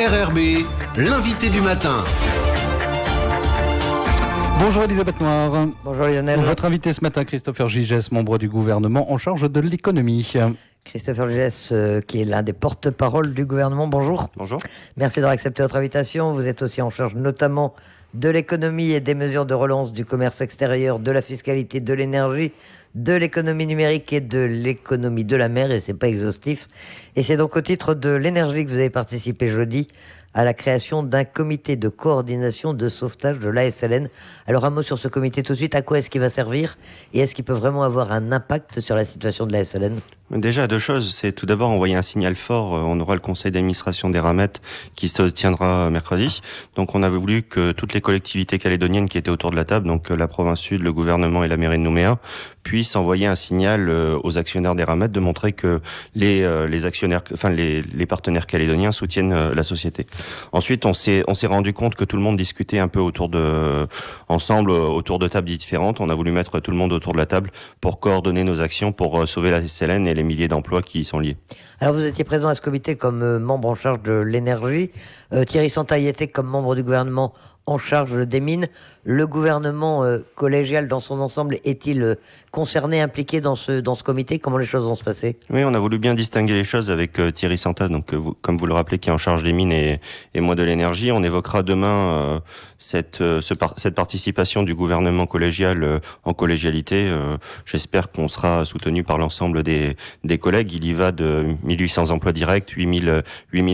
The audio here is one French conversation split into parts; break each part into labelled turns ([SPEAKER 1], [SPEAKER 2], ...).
[SPEAKER 1] RRB, l'invité du matin.
[SPEAKER 2] Bonjour Elisabeth Noir.
[SPEAKER 3] Bonjour Lionel.
[SPEAKER 2] Votre invité ce matin, Christopher Gigès, membre du gouvernement en charge de l'économie.
[SPEAKER 3] Christopher Gigès, qui est l'un des porte-parole du gouvernement. Bonjour.
[SPEAKER 4] Bonjour.
[SPEAKER 3] Merci d'avoir accepté notre invitation. Vous êtes aussi en charge notamment de l'économie et des mesures de relance du commerce extérieur, de la fiscalité, de l'énergie, de l'économie numérique et de l'économie de la mer, et c'est pas exhaustif. Et c'est donc au titre de l'énergie que vous avez participé jeudi à la création d'un comité de coordination de sauvetage de l'ASLN. Alors un mot sur ce comité tout de suite, à quoi est-ce qu'il va servir et est-ce qu'il peut vraiment avoir un impact sur la situation de l'ASLN ?
[SPEAKER 4] Déjà, deux choses. C'est tout d'abord envoyer un signal fort. On aura le conseil d'administration des Ramettes qui se tiendra mercredi. Donc on avait voulu que toutes les collectivités calédoniennes qui étaient autour de la table, donc la province sud, le gouvernement et la mairie de Nouméa, puissent envoyer un signal aux actionnaires des Ramettes de montrer que les actionnaires, enfin les partenaires calédoniens soutiennent la société. Ensuite, on s'est rendu compte que tout le monde discutait un peu ensemble autour de tables différentes. On a voulu mettre tout le monde autour de la table pour coordonner nos actions pour sauver la SLN et les milliers d'emplois qui y sont liés.
[SPEAKER 3] Alors vous étiez présent à ce comité comme membre en charge de l'énergie. Thierry Santaille était comme membre du gouvernement en charge des mines. Le gouvernement collégial dans son ensemble est-il concerné, impliqué dans ce comité ? Comment les choses vont se passer ?
[SPEAKER 4] Oui, on a voulu bien distinguer les choses avec Thierry Santa, donc comme vous le rappelez, qui est en charge des mines et moi de l'énergie. On évoquera demain cette participation du gouvernement collégial en collégialité. J'espère qu'on sera soutenu par l'ensemble des collègues. Il y va de 1800 emplois directs, 8000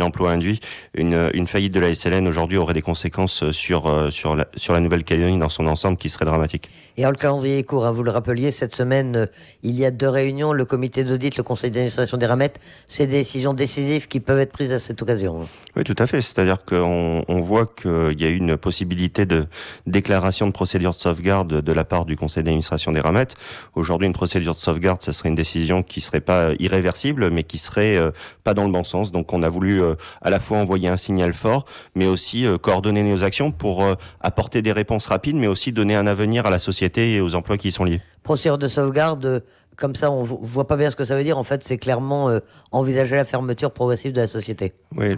[SPEAKER 4] emplois induits. Une faillite de la SLN aujourd'hui aurait des conséquences sur la Nouvelle-Calédonie dans son ensemble qui serait dramatique.
[SPEAKER 3] Et alors le calendrier est court, vous le rappeliez, cette semaine, il y a 2 réunions, le comité d'audit, le conseil d'administration des Ramettes. C'est des décisions décisives qui peuvent être prises à cette occasion.
[SPEAKER 4] Oui, tout à fait. C'est-à-dire qu'on voit qu'il y a une possibilité de déclaration de procédure de sauvegarde de la part du conseil d'administration des Ramettes. Aujourd'hui, une procédure de sauvegarde, ça serait une décision qui serait pas irréversible, mais qui serait pas dans le bon sens. Donc on a voulu à la fois envoyer un signal fort, mais aussi coordonner nos actions pour apporter des réponses rapides, mais aussi donner un avenir à la société et aux emplois qui y sont liés.
[SPEAKER 3] Procédure de sauvegarde, comme ça on voit pas bien ce que ça veut dire. En fait, c'est clairement envisager la fermeture progressive de la société.
[SPEAKER 4] Oui,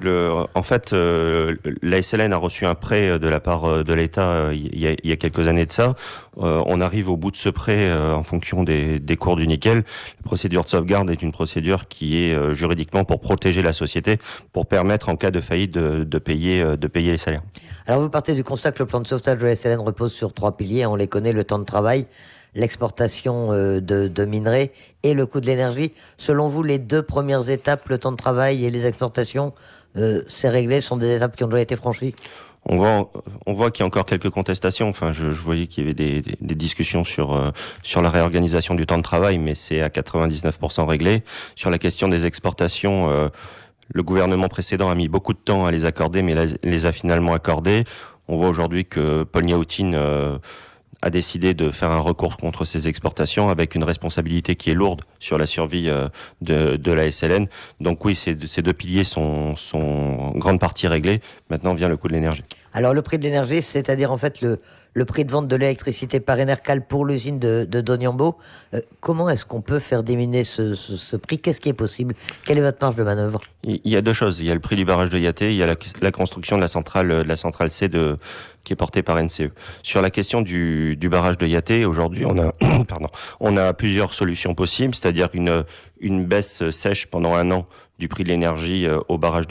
[SPEAKER 4] en fait, la SLN a reçu un prêt de la part de l'État il y a quelques années de ça. On arrive au bout de ce prêt en fonction des cours du nickel. La procédure de sauvegarde est une procédure qui est juridiquement pour protéger la société, pour permettre en cas de faillite de payer les salaires.
[SPEAKER 3] Alors vous partez du constat que le plan de sauvetage de la SLN repose sur 3 piliers. On les connaît: le temps de travail, l'exportation de minerais et le coût de l'énergie. Selon vous, les 2 premières étapes, le temps de travail et les exportations, c'est réglé, sont des étapes qui ont déjà été franchies ?
[SPEAKER 4] On voit qu'il y a encore quelques contestations. Enfin, je voyais qu'il y avait des discussions sur la réorganisation du temps de travail, mais c'est à 99% réglé. Sur la question des exportations, le gouvernement précédent a mis beaucoup de temps à les accorder, mais les a finalement accordées. On voit aujourd'hui que Paul Niaoutine a décidé de faire un recours contre ces exportations avec une responsabilité qui est lourde sur la survie de la SLN. Donc oui, ces 2 piliers sont en grande partie réglés. Maintenant vient le coût de l'énergie.
[SPEAKER 3] Alors le prix de l'énergie, c'est-à-dire en fait le prix de vente de l'électricité par Enercal pour l'usine de Doniambo. Comment est-ce qu'on peut faire diminuer ce prix ? Qu'est-ce qui est possible ? Quelle est votre marge de manœuvre ?
[SPEAKER 4] Il y a 2 choses. Il y a le prix du barrage de Yaté, il y a la construction de la centrale C qui est portée par NCE. Sur la question du barrage de Yaté, aujourd'hui on a plusieurs solutions possibles, c'est-à-dire une baisse sèche pendant 1 an du prix de l'énergie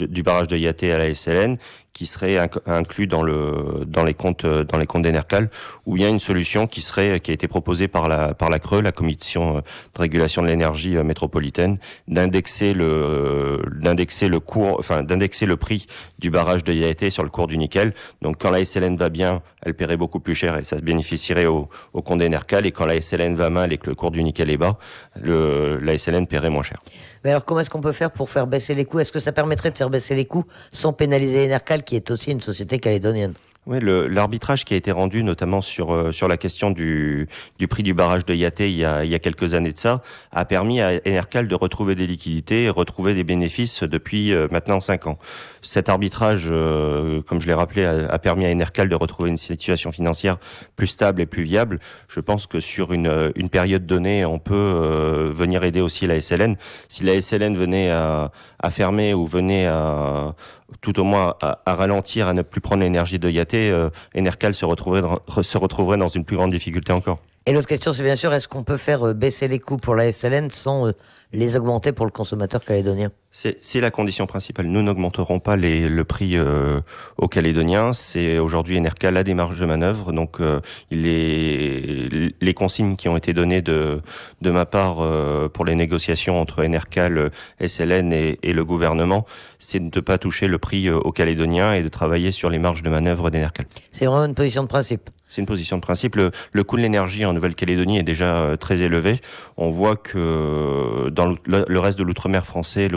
[SPEAKER 4] du barrage de Yaté à la SLN, qui serait inclus dans les comptes d'Enercal, ou bien une solution qui a été proposée par la CRE, la commission de régulation de l'énergie métropolitaine, d'indexer le prix du barrage de Yaté sur le cours du nickel. Donc quand la SLN va bien, elle paierait beaucoup plus cher et ça se bénéficierait au compte d'Enercal, et quand la SLN va mal et que le cours du nickel est bas, la SLN paierait moins cher.
[SPEAKER 3] Mais alors comment est-ce qu'on peut faire pour faire baisser les coûts ? Est-ce que ça permettrait de faire baisser les coûts sans pénaliser Enercal, qui est aussi une société calédonienne ?
[SPEAKER 4] Oui, l'arbitrage qui a été rendu notamment sur la question du prix du barrage de Yaté il y a quelques années de ça a permis à Enercal de retrouver des liquidités et retrouver des bénéfices depuis maintenant 5 ans. Cet arbitrage, comme je l'ai rappelé, a permis à Enercal de retrouver une situation financière plus stable et plus viable. Je pense que sur une période donnée, on peut venir aider aussi la SLN. Si la SLN venait à fermer ou venait à tout au moins à ralentir, à ne plus prendre l'énergie de Yaté, Enercal se retrouverait dans une plus grande difficulté encore.
[SPEAKER 3] Et l'autre question, c'est bien sûr, est-ce qu'on peut faire baisser les coûts pour la SLN sans les augmenter pour le consommateur calédonien?
[SPEAKER 4] C'est la condition principale. Nous n'augmenterons pas le prix aux Calédoniens. C'est aujourd'hui Enercal a des marges de manœuvre. Donc les consignes qui ont été données de ma part pour les négociations entre Enercal, SLN et le gouvernement, c'est de ne pas toucher le prix aux Calédoniens et de travailler sur les marges de manœuvre d'Enercal.
[SPEAKER 3] C'est vraiment une position de principe.
[SPEAKER 4] C'est une position de principe. Le coût de l'énergie en Nouvelle-Calédonie est déjà très élevé. On voit que dans le reste de l'outre-mer français,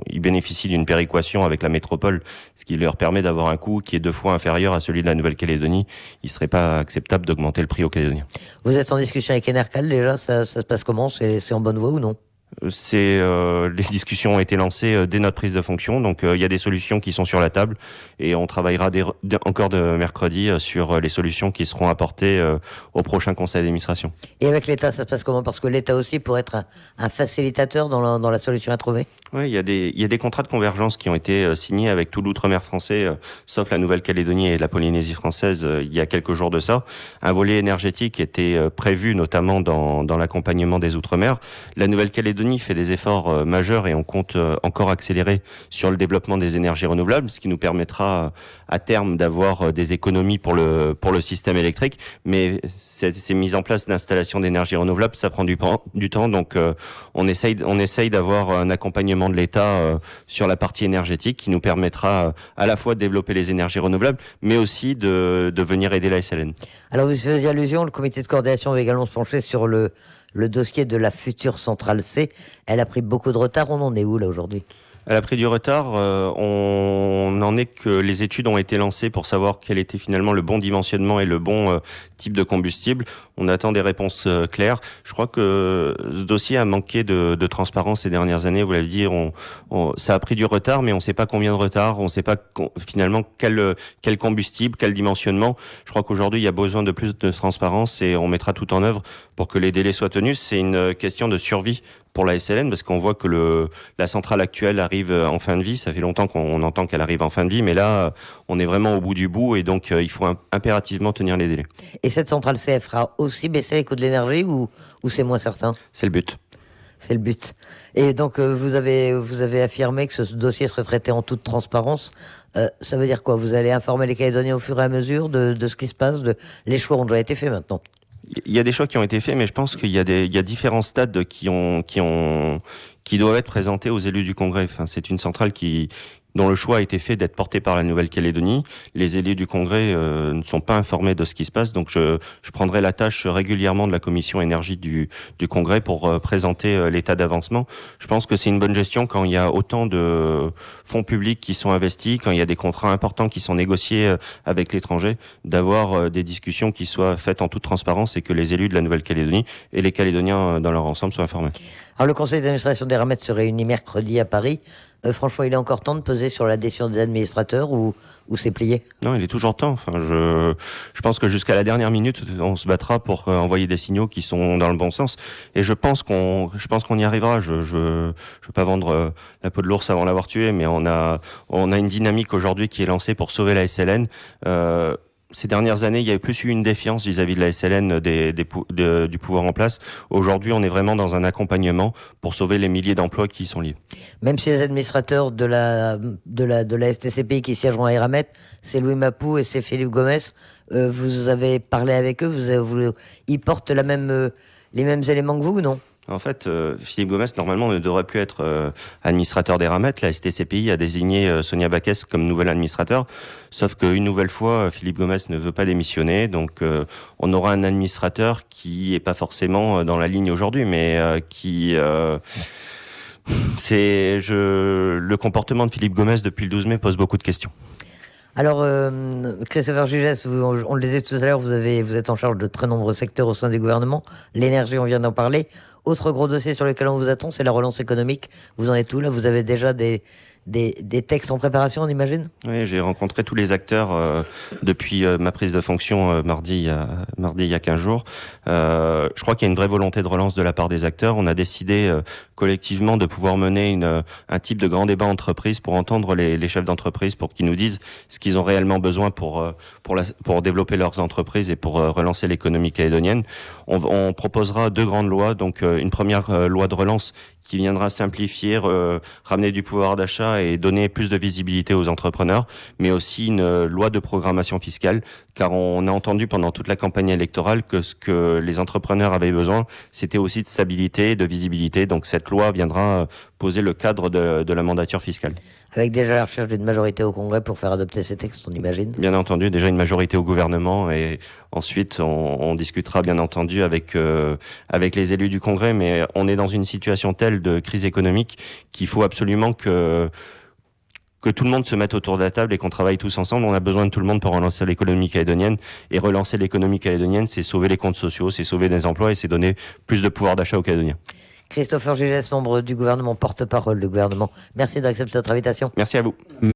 [SPEAKER 4] ils bénéficient d'une péréquation avec la métropole, ce qui leur permet d'avoir un coût qui est 2 fois inférieur à celui de la Nouvelle-Calédonie. Il ne serait pas acceptable d'augmenter le prix aux Calédoniens.
[SPEAKER 3] Vous êtes en discussion avec Enercal déjà, ça se passe comment? C'est en bonne voie ou non?
[SPEAKER 4] Les discussions ont été lancées dès notre prise de fonction, donc il y a des solutions qui sont sur la table et on travaillera encore de mercredi sur les solutions qui seront apportées au prochain conseil d'administration.
[SPEAKER 3] Et avec l'État, ça se passe comment? Parce que l'État aussi pourrait être un facilitateur dans la solution à trouver.
[SPEAKER 4] Oui, il y a des contrats de convergence qui ont été signés avec tout l'outre-mer français, sauf la Nouvelle-Calédonie et la Polynésie française il y a quelques jours de ça. Un volet énergétique était prévu notamment dans l'accompagnement des outre-mer. La Nouvelle-Calédonie fait des efforts majeurs et on compte encore accélérer sur le développement des énergies renouvelables, ce qui nous permettra à terme d'avoir des économies pour le système électrique. Mais ces mises en place d'installations d'énergie renouvelable, ça prend du temps. Donc on essaye d'avoir un accompagnement de l'État sur la partie énergétique qui nous permettra à la fois de développer les énergies renouvelables, mais aussi de venir aider la SLN.
[SPEAKER 3] Alors vous faisiez allusion, le comité de coordination va également se pencher sur le dossier de la future centrale C. Elle a pris beaucoup de retard, on en est où là aujourd'hui?
[SPEAKER 4] Elle a pris du retard. On en est que les études ont été lancées pour savoir quel était finalement le bon dimensionnement et le bon type de combustible. On attend des réponses claires. Je crois que ce dossier a manqué de transparence ces dernières années. Vous l'avez dit, ça a pris du retard, mais on ne sait pas combien de retard. On ne sait pas finalement quel combustible, quel dimensionnement. Je crois qu'aujourd'hui, il y a besoin de plus de transparence et on mettra tout en œuvre pour que les délais soient tenus. C'est une question de survie pour la SLN, parce qu'on voit que la centrale actuelle arrive en fin de vie. Ça fait longtemps qu'on entend qu'elle arrive en fin de vie, mais là, on est vraiment au bout du bout, et donc il faut impérativement tenir les délais.
[SPEAKER 3] Et cette centrale C fera aussi baisser les coûts de l'énergie, ou c'est moins certain?
[SPEAKER 4] C'est le but.
[SPEAKER 3] C'est le but. Et donc, vous avez affirmé que ce dossier serait traité en toute transparence. Ça veut dire quoi? Vous allez informer les Calédoniens au fur et à mesure de ce qui se passe? Les choix ont déjà été faits maintenant.
[SPEAKER 4] Il y a des choix qui ont été faits, mais je pense qu'il y a différents stades qui doivent être présentés aux élus du Congrès. Enfin, c'est une centrale dont le choix a été fait d'être porté par la Nouvelle-Calédonie. Les élus du Congrès ne sont pas informés de ce qui se passe, donc je prendrai la tâche régulièrement de la commission énergie du Congrès pour présenter l'état d'avancement. Je pense que c'est une bonne gestion quand il y a autant de fonds publics qui sont investis, quand il y a des contrats importants qui sont négociés avec l'étranger, d'avoir des discussions qui soient faites en toute transparence et que les élus de la Nouvelle-Calédonie et les Calédoniens dans leur ensemble soient informés.
[SPEAKER 3] Alors le conseil d'administration d'Eramet se réunit mercredi à Paris. Franchement, il est encore temps de peser sur la décision des administrateurs ou c'est plié? Non,
[SPEAKER 4] il est toujours temps. Enfin, je pense que jusqu'à la dernière minute, on se battra pour envoyer des signaux qui sont dans le bon sens. Et je pense qu'on y arrivera. Je veux pas vendre la peau de l'ours avant l'avoir tué, mais on a une dynamique aujourd'hui qui est lancée pour sauver la SLN. Ces dernières années, il y avait plus eu une défiance vis-à-vis de la SLN du pouvoir en place. Aujourd'hui, on est vraiment dans un accompagnement pour sauver les milliers d'emplois qui y sont liés.
[SPEAKER 3] Même si les administrateurs de la STCPI qui siègeront à Eramet, c'est Louis Mapou et c'est Philippe Gomez, vous avez parlé avec eux, ils portent les mêmes éléments que vous ou non?
[SPEAKER 4] En fait, Philippe Gomez, normalement, ne devrait plus être administrateur d'Eramet. La STCPI a désigné Sonia Baquès comme nouvel administrateur. Sauf qu'une nouvelle fois, Philippe Gomez ne veut pas démissionner. Donc, on aura un administrateur qui n'est pas forcément dans la ligne aujourd'hui, mais le comportement de Philippe Gomez depuis le 12 mai pose beaucoup de questions.
[SPEAKER 3] Alors, Christopher Gigès, on le disait tout à l'heure, vous êtes en charge de très nombreux secteurs au sein du gouvernement. L'énergie, on vient d'en parler. Autre gros dossier sur lequel on vous attend, c'est la relance économique. Vous en êtes où là? Vous avez déjà des des textes en préparation, on imagine?
[SPEAKER 4] Oui, j'ai rencontré tous les acteurs depuis ma prise de fonction mardi il y a 15 jours. Je crois qu'il y a une vraie volonté de relance de la part des acteurs. On a décidé collectivement de pouvoir mener un type de grand débat entreprise pour entendre les chefs d'entreprise, pour qu'ils nous disent ce qu'ils ont réellement besoin pour développer leurs entreprises et pour relancer l'économie calédonienne. On proposera 2 grandes lois, donc une première loi de relance qui viendra simplifier, ramener du pouvoir d'achat et donner plus de visibilité aux entrepreneurs, mais aussi une loi de programmation fiscale, car on a entendu pendant toute la campagne électorale que ce que les entrepreneurs avaient besoin, c'était aussi de stabilité, de visibilité. Donc cette loi viendra poser le cadre de la mandature fiscale.
[SPEAKER 3] Avec déjà la recherche d'une majorité au Congrès pour faire adopter ces textes, on imagine?
[SPEAKER 4] Bien entendu, déjà une majorité au gouvernement, et ensuite on discutera bien entendu avec les élus du Congrès, mais on est dans une situation telle de crise économique qu'il faut absolument que tout le monde se mette autour de la table et qu'on travaille tous ensemble. On a besoin de tout le monde pour relancer l'économie calédonienne. Et relancer l'économie calédonienne, c'est sauver les comptes sociaux, c'est sauver des emplois et c'est donner plus de pouvoir d'achat aux Calédoniens.
[SPEAKER 3] Christopher Gigès, membre du gouvernement, porte-parole du gouvernement. Merci d'accepter notre invitation.
[SPEAKER 4] Merci à vous.